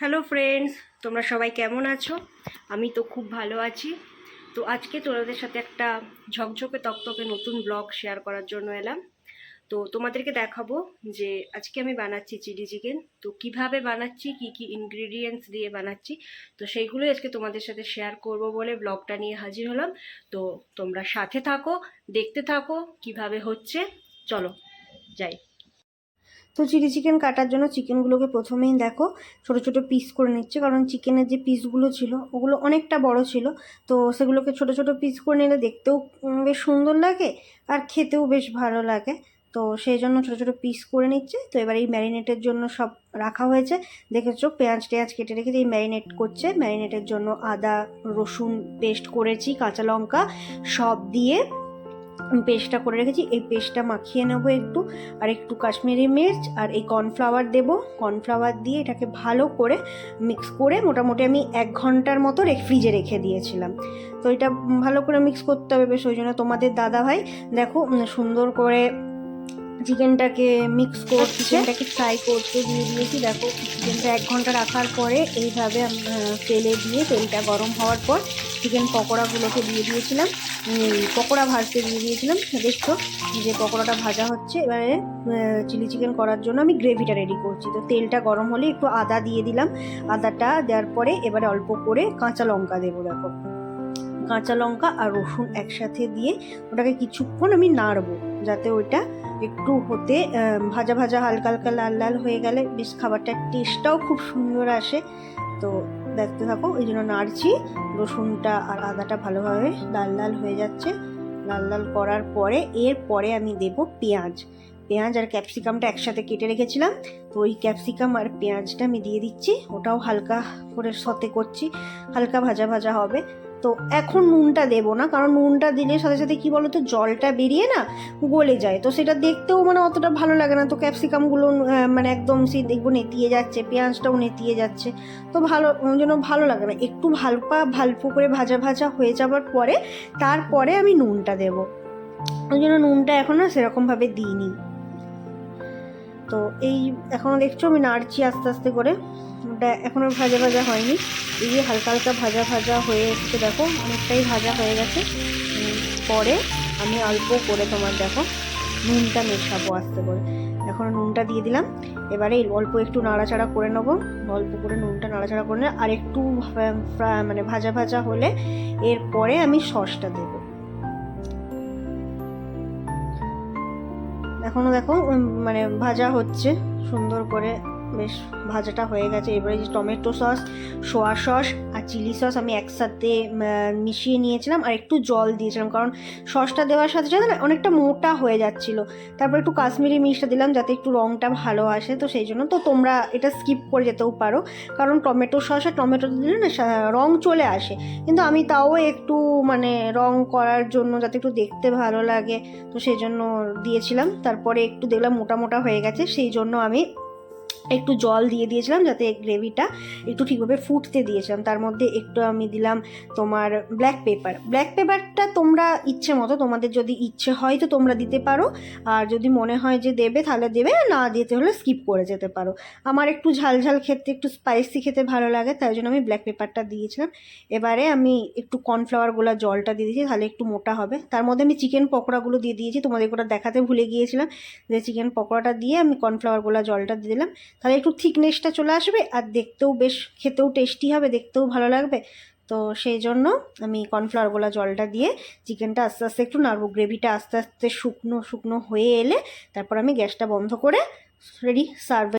Hello friends, তোমরা সবাই কেমন আছো? আমি তো খুব ভালো আছি। তো আজকে তোমাদের সাথে একটা ঝকঝকে তকতকে নতুন ব্লগ শেয়ার করার জন্য এলাম। তো তোমাদেরকে দেখাবো যে আজকে আমি বানাচ্ছি চিলি চিকেন। তো কিভাবে বানাচ্ছি, কি কি ইনগ্রিডিয়েন্টস দিয়ে বানাচ্ছি, তো সেইগুলোই আজকে তোমাদের সাথে শেয়ার করব বলে ব্লগটা নিয়ে হাজির হলাম। তো তোমরা সাথে থাকো, দেখতে থাকো কিভাবে হচ্ছে। চলো যাই। তো চিলি চিকেন কাটার জন্য চিকেনগুলোকে প্রথমেই দেখো ছোটো ছোটো পিস করে নিচ্ছে, কারণ চিকেনের যে পিসগুলো ছিল ওগুলো অনেকটা বড় ছিল। তো সেগুলোকে ছোটো ছোটো পিস করে নিলে দেখতেও বেশ সুন্দর লাগে আর খেতেও বেশ ভালো লাগে। তো সেই জন্য ছোটো ছোটো পিস করে নিচ্ছে। তো এবার এই ম্যারিনেটের জন্য সব রাখা হয়েছে, দেখেছো পেঁয়াজ টেয়াজ কেটে রেখে এই ম্যারিনেট করছে। ম্যারিনেটের জন্য আদা রসুন পেস্ট করেছি, কাঁচা লঙ্কা সব দিয়ে পেস্টটা করে রেখেছি। এই পেস্টটা মাখিয়ে নেবো একটু, আর একটু কাশ্মীরি মির্চ আর এই কর্নফ্লাওয়ার দেবো। কর্নফ্লাওয়ার দিয়ে এটাকে ভালো করে মিক্স করে মোটামুটি আমি 1 ঘন্টার মতো ফ্রিজে রেখে দিয়েছিলাম। তো এটা ভালো করে মিক্স করতে হবে বেশ। ওই জন্য তোমাদের দাদাভাই দেখো সুন্দর করে চিকেনটাকে মিক্স করছে, চিকেনটাকে ফ্রাই করতে দিয়ে দিয়েছি। দেখো চিকেনটা 1 ঘন্টা রাখার পরে এইভাবে তেলে দিয়ে তেলটা গরম হওয়ার পর চিকেন পকোড়াগুলোকে দিয়ে দিয়েছিলাম, পকোড়া ভাজতে দিয়ে দিয়েছিলাম। দেখছো যে পকোড়াটা ভাজা হচ্ছে। এবারে চিলি চিকেন করার জন্য আমি গ্রেভিটা রেডি করছি। তো তেলটা গরম হলে একটু আদা দিয়ে দিলাম। আদাটা দেওয়ার পরে এবারে অল্প করে কাঁচা লঙ্কা দেবো। দেখো কাঁচা লঙ্কা আর রসুন একসাথে দিয়ে ওটাকে কিছুক্ষণ আমি নাড়বো, যাতে ওইটা একটু হতে ভাজা ভাজা হালকা হালকা লাল লাল হয়ে গেলে বেশ খাবারটার টেস্টটাও খুব সুন্দর আসে। তো দেখতে থাকো, এই জন্য নাড়ছি। রসুনটা আর আদাটা ভালোভাবে লাল লাল হয়ে যাচ্ছে। লাল লাল করার পরে এরপরে আমি দেব পেঁয়াজ। পেঁয়াজ আর ক্যাপসিকামটা একসাথে কেটে রেখেছিলাম। তো ওই ক্যাপসিকাম আর পেঁয়াজটা আমি দিয়ে দিচ্ছি, ওটাও হালকা করে সতে করছি, হালকা ভাজা ভাজা হবে। তো এখন নুনটা দেবো না, কারণ নুনটা দিলে সাথে সাথে কি বলো তো জলটা বেরিয়ে না গলে যায়, তো সেটা দেখতেও মানে অতটা ভালো লাগে না। তো ক্যাপসিকামগুলো মানে একদম সেই দেখবো নেতিয়ে যাচ্ছে, পেঁয়াজটাও নেতিয়ে যাচ্ছে, তো ওই জন্য ভালো লাগে না। একটু ভালপো করে ভাজা ভাজা হয়ে যাওয়ার পরে তারপরে আমি নুনটা দেবো। ওই জন্য নুনটা এখন না সেরকমভাবে দিইনি। তো এই এখনও দেখছো আমি নাড়ছি আস্তে আস্তে করে, ওটা এখনও ভাজা ভাজা হয়নি। এই যে হালকা হালকা ভাজা ভাজা হয়ে এসছে, দেখো অনেকটাই ভাজা হয়ে গেছে। পরে আমি অল্প করে তোমার দেখো নুনটা মেশাবো আস্তে করে। এখন নুনটা দিয়ে দিলাম। এবারে অল্প একটু নাড়াচাড়া করে নেবো, অল্প করে নুনটা নাড়াচাড়া করে নিয়ে আর একটু মানে ভাজা ভাজা হলে এরপরে আমি সসটা দেবো। এখনও দেখো মানে ভাজা হচ্ছে সুন্দর করে, বেশ ভাজাটা হয়ে গেছে। এবারে যে টমেটো সস, সোয়া সস আর চিলি সস আমি একসাথে মিশিয়ে নিয়েছিলাম, আর একটু জল দিয়েছিলাম, কারণ সসটা দেওয়ার সাথে সাথে না অনেকটা মোটা হয়ে যাচ্ছিলো। তারপর একটু কাশ্মীরি মির্চটা দিলাম যাতে একটু রঙটা ভালো আসে। তো সেই জন্য তো তোমরা এটা স্কিপ করে যেতেও পারো, কারণ টমেটো সস আর টমেটো দিলে না রঙ চলে আসে, কিন্তু আমি তাও একটু মানে রঙ করার জন্য যাতে একটু দেখতে ভালো লাগে তো সেই জন্য দিয়েছিলাম। তারপরে একটু দেখলাম মোটা মোটা হয়ে গেছে, সেই জন্য আমি একটু জল দিয়ে দিয়েছিলাম, যাতে গ্রেভিটা একটু ঠিকভাবে ফুটতে দিয়েছিলাম। তার মধ্যে একটু আমি দিলাম তোমার ব্ল্যাক পেপারটা তোমরা ইচ্ছে মতো, তোমাদের যদি ইচ্ছে হয় তো তোমরা দিতে পারো, আর যদি মনে হয় যে দেবে তাহলে দেবে, না দিতে হলে স্কিপ করে যেতে পারো। আমার একটু ঝাল ঝাল খেতে, একটু স্পাইসি খেতে ভালো লাগে, তাই জন্য আমি ব্ল্যাক পেপারটা দিয়েছিলাম। এবারে আমি একটু কর্নফ্লাওয়ারগুলো জলটা দিয়ে দিয়েছি, তাহলে একটু মোটা হবে। তার মধ্যে আমি চিকেন পকোড়াগুলো দিয়ে দিয়েছি, তোমাদের ওটা দেখাতে ভুলে গিয়েছিলাম যে চিকেন পকোড়াটা দিয়ে আমি কর্নফ্লাওয়ারগুলো জলটা দিয়ে দিলাম, তাহলে একটু থিকনেসটা চলে আসবে আর দেখতেও বেশ খেতেও টেস্টি হবে, দেখতেও ভালো লাগবে। তো সেই জন্য আমি কর্নফ্লাওয়ারগুলো জলটা দিয়ে চিকেনটা আস্তে আস্তে একটু নাড়বো। গ্রেভিটা আস্তে আস্তে শুকনো শুকনো হয়ে এলে তারপর আমি গ্যাসটা বন্ধ করে রেডি সার্ভ